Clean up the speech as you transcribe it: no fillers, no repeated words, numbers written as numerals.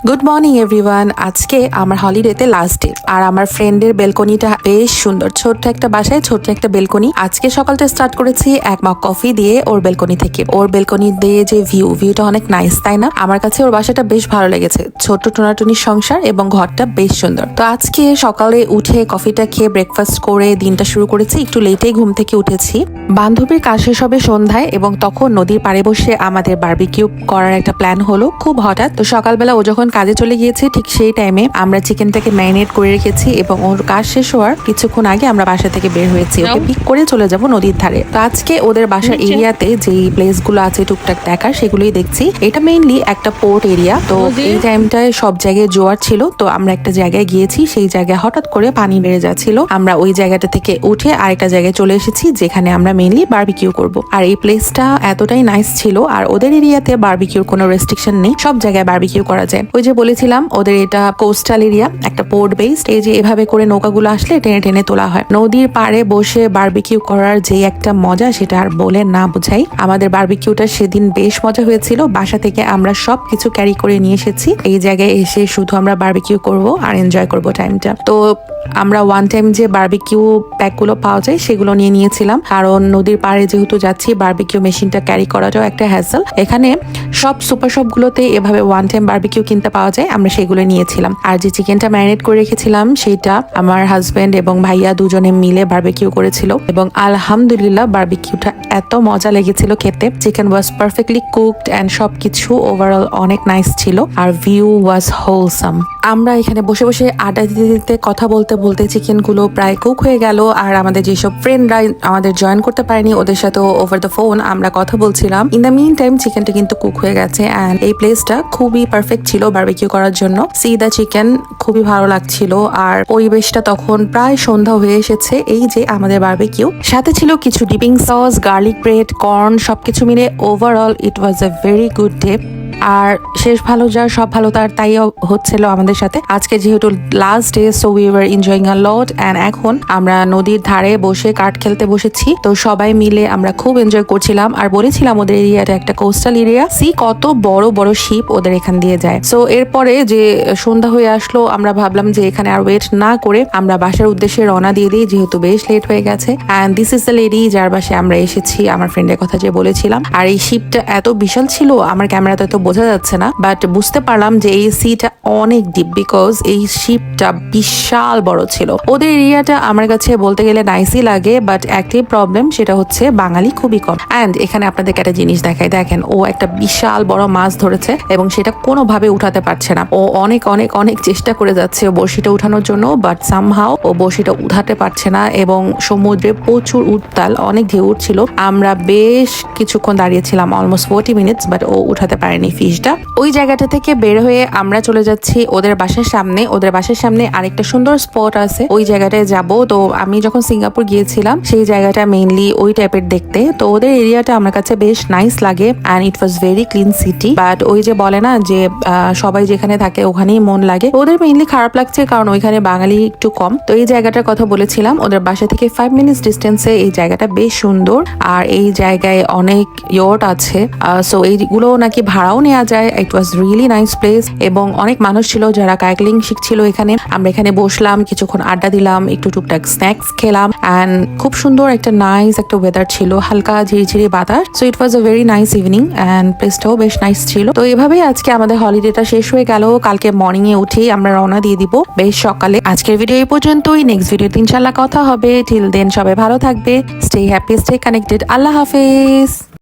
Good morning everyone. আজকে আমার হলিডেতে last day আর আমার ফ্রেন্ডের বেলকনিটা বেশ সুন্দর। ছোট্ট একটা বাসায় ছোট্ট একটা বেলকনি। আজকে সকালটা স্টার্ট করেছি এক মগ কফি দিয়ে ওর বেলকনি থেকে। ওর বেলকনি দিয়ে যে ভিউটা অনেক নাইস, তাই না? আমার কাছে ওর বাসাটা বেশ ভালো লেগেছে। ছোট্ট টোনাটুনির সংসার এবং ঘরটা বেশ সুন্দর। তো আজকে সকালে উঠে কফিটা খেয়ে ব্রেকফাস্ট করে দিনটা শুরু করেছি। একটু লেটেই ঘুম থেকে উঠেছি। বান্ধবীর কাজ শেষ হবে সন্ধ্যায় এবং তখন নদীর পাড়ে বসে আমাদের বারবিকিউ করার একটা প্ল্যান হলো খুব হঠাৎ। তো সকালবেলা ও যখন কাজে চলে গিয়েছে ঠিক সেই টাইমে আমরা চিকেনটাকে ম্যারিনেট করে রেখেছি এবং ওর কাজ শেষ হওয়ার কিছুক্ষণ আগে আমরা বাসা থেকে বের হয়েছি। ওকে পিক করে চলে যাব নদীর ধারে। তো আজকে ওদের বাসার এরিয়াতে যে প্লেস গুলো আছে টুকটাক দেখার সেগুলোই দেখছি। এটা মেইনলি একটা পোর্ট এরিয়া। তো এই টাইমটায় সব জায়গায় জোয়ার ছিল। তো আমরা একটা জায়গায় গিয়েছি, সেই জায়গায় হঠাৎ করে পানি বেড়ে যাচ্ছিল। আমরা ওই জায়গাটা থেকে উঠে আরেকটা জায়গায় চলে এসেছি যেখানে আমরা মেইনলি বারবিকিউ করব। আর এই প্লেসটা এতটাই নাইস ছিল। আর ওদের এরিয়াতে বারবিকিউর কোনো রেস্ট্রিকশন নেই, সব জায়গায় বারবিকিউ করা যায়। ওই যে বলেছিলাম ওদের এটা কোস্টাল এরিয়া, একটা পোর্ট বেসড। এই যে এভাবে করে নৌকাগুলো আসলে টেনে টেনে তোলা হয়। নদীর পাড়ে বসে বারবিকিউ করার যে একটা মজা সেটা আর বলে না বোঝাই। আমাদের বারবিকিউটা সেদিন বেশ মজা হয়েছিল। বাসা থেকে আমরা সব কিছু ক্যারি করে নিয়ে এসেছি। এই জায়গায় এসে শুধু আমরা বারবিকিউ করব আর এনজয় করব টাইমটা। তো আমরা ওয়ান টাইম যে বারবিকিউ প্যাকগুলো পাওয়া যায় সেগুলো নিয়ে নিয়েছিলাম, কারণ নদীর পাড়ে যেহেতু যাচ্ছি বারবিকিউ মেশিনটা ক্যারি করাটাও একটা হ্যাসেল। এখানে সব সুপার শপগুলোতে এভাবে ওয়ান টাইম বারবিকিউ কিনতে পাওয়া যায়, আমরা সেগুলো নিয়েছিলাম। আর যে চিকেনটা ম্যারিনেট করে রেখেছিলাম সেটা আমার হাজবেন্ড এবং ভাইয়া দুজনে মিলে বারবিকিউ করেছিল এবং আলহামদুলিল্লাহ বারবিকিউটা এত মজা লেগেছিল খেতে। Chicken was perfectly cooked and সবকিছু ওভারঅল অনেক নাইস ছিল আর ভিউ ওয়াজ হোলসাম। আমরা এখানে বসে বসে আড্ডা দিতে দিতে কথা বলতে বলতে চিকেন গুলো প্রায় কুক হয়ে গেল। আর আমাদের যেসব ফ্রেন্ডরা আমাদের জয়েন করতে পারেনি ওদের সাথে ওভার দ্য ফোন আমরা কথা বলছিলাম। ইন দ্য মিন টাইম চিকেনটা কিন্তু কুক হয়ে গেছে অ্যান্ড এই প্লেসটা খুবই পারফেক্ট ছিল বারবিকিউ করার জন্য। সি দ্য চিকেন খুবই ভালো লাগছিল। আর পরিবেশটা তখন প্রায় সন্ধ্যা হয়ে এসেছে। এই যে আমাদের বারবিকিউ, সাথে ছিল কিছু dipping sauce, garlic bread, corn, সবকিছু মিলে overall it was a very good day. আর শেষ ভালো যার সব ভালো তার, তাই হচ্ছিল আমাদের সাথে আজকে যেহেতু last day. So we were enjoying a lot and এখন আমরা নদীর ধারে বসে কাঠ খেলতে বসেছি। তো সবাই মিলে আমরা খুব এনজয় করছিলাম আর বলেছিলাম ওদের এরিয়াটা একটা কোস্টাল এরিয়া। সি কত বড় বড় শিপ ওদের এখান দিয়ে যায়। সো এরপরে যে সন্ধ্যা হয়ে আসলো আমরা ভাবলাম যে এখানে আর ওয়েট না করে আমরা বাসার উদ্দেশ্যে রওনা দিয়ে দিই, যেহেতু বেশ লেট হয়ে গেছে। And this is the lady যার বাসায় আমরা এসেছি, আমার ফ্রেন্ডের কথা যে বলেছিলাম। আর এই শিপটা এত বিশাল ছিল আমার ক্যামেরাতে তো বোঝা যাচ্ছে না, বাট বুঝতে পারলাম যে এই সিটা অনেক ডিপ, বিকজ এই শিপটা বিশাল বড় ছিল। ওদের এরিয়াটা আমার কাছে বলতে গেলে নাইসই লাগে, বাট একটি প্রবলেম সেটা হচ্ছে বাঙালি খুবই কম। অ্যান্ড এখানে আপনাদেরকে একটা জিনিস দেখাই, দেখেন ও একটা বিশাল বড় মাছ ধরেছে এবং সেটা কোনোভাবে উঠাতে পারছে না। ও অনেক অনেক অনেক চেষ্টা করে যাচ্ছে বড়শিটা উঠানোর জন্য, বাট সামহাও ও বড়শিটা উঠাতে পারছে না এবং সমুদ্রে প্রচুর উত্তাল, অনেক ঢেউ উঠছিল। আমরা বেশ কিছুক্ষণ দাঁড়িয়েছিলাম, অলমোস্ট 40 মিনিটস, বাট ও উঠাতে পারেনি ফিশটা। ওই জায়গাটা থেকে বের হয়ে আমরা চলে যাচ্ছি ওদের বাসার সামনে। ওদের বাসার সামনে আরেকটা সুন্দর স্পট আছে, ওই জায়গাটায় যাব। তো আমি যখন সিঙ্গাপুর গিয়েছিলাম সেই জায়গাটা মেইনলি ওই টাইপের দেখতে। তো ওদের এরিয়াটা আমার কাছে বেশ নাইস লাগে and it was very clean city. But ওই যে বলে না যে সবাই যেখানে থাকে ওখানেই মন লাগে, ওদের মেইনলি খারাপ লাগছে কারণ ওইখানে বাঙালি একটু কম। তো এই জায়গাটার কথা বলেছিলাম, ওদের বাসা থেকে 5 মিনিটস ডিস্টেন্সে এই জায়গাটা বেশ সুন্দর। আর এই জায়গায় অনেক ইয়ট আছে, সো এইগুলো নাকি ভাড়াও নেওয়া যায়। ইট ওয়াজ রিয়েলি নাইস প্লেস এবং অনেক মানুষ ছিল যারা কায়াকিং শিখছিল এখানে। আমরা এখানে বসলাম, কিছুক্ষণ আড্ডা দিলাম, একটু টুকটাক স্ন্যাক্স খেলাম অ্যান্ড খুব সুন্দর একটা নাইস একটা ওয়েদার ছিল, হালকা ঝিরিঝিরি বাতাস। So it was a very nice evening and প্লেসটাও বেশ নাইস ছিল। তো এভাবেই আজকে আমাদের হলিডেটা শেষ হয়ে গেল। কালকে মর্নিং এ উঠেই আমরা রওনা দিয়ে দিব বেশ সকালে। আজকের ভিডিও এই পর্যন্তই, নেক্সট ভিডিওতে ইনশাল্লাহ কথা হবে। টিল দেন সবাই ভালো থাকবে, স্টে হ্যাপি, স্টে কানেক্টেড। আল্লাহ হাফেজ।